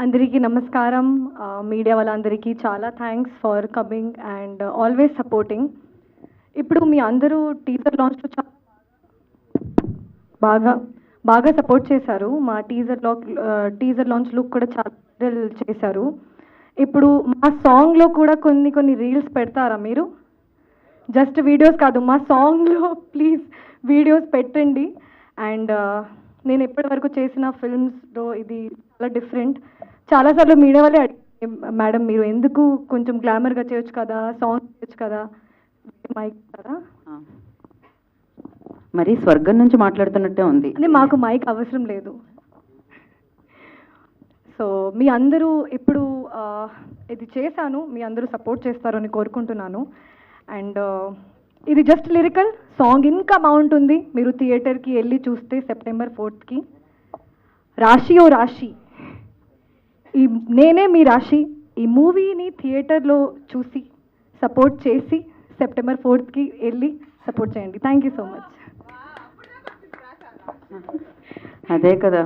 అందరికీ నమస్కారం. మీడియా వాళ్ళందరికీ చాలా thanks for coming and always supporting. ఇప్పుడు మీ అందరూ టీజర్ లాంచ్లో బాగా బాగా సపోర్ట్ చేశారు. మా టీజర్ లాంచ్ లుక్ కూడా చాలా వైరల్ చేశారు. ఇప్పుడు మా సాంగ్లో కూడా కొన్ని రీల్స్ పెడతారా మీరు? జస్ట్ వీడియోస్ కాదు, మా సాంగ్లో ప్లీజ్ వీడియోస్ పెట్టండి. అండ్ నేను ఇప్పటివరకు చేసిన ఫిల్మ్స్లో ఇది చాలా డిఫరెంట్. చాలాసార్లు మీడియా వాళ్ళే మేడం మీరు ఎందుకు కొంచెం గ్లామర్గా చేయొచ్చు కదా, సాంగ్ చేయొచ్చు కదా, మైక్ కదా. మరి స్వర్గం నుంచి మాట్లాడుతున్నట్టే ఉంది. అంటే మాకు మైక్ అవసరం లేదు. సో మీ అందరూ ఇప్పుడు ఇది చేశాను, మీ అందరూ సపోర్ట్ చేస్తారని కోరుకుంటున్నాను. అండ్ ఇది జస్ట్ లిరికల్ సాంగ్, ఇంకా బాగుంటుంది. మీరు థియేటర్కి వెళ్ళి చూస్తే September 4th రాశి ఓ రాశి, నేనే మీ రాశి. ఈ మూవీని థియేటర్లో చూసి సపోర్ట్ చేసి September 4th వెళ్ళి సపోర్ట్ చేయండి. Thank you so much. అదే కదా.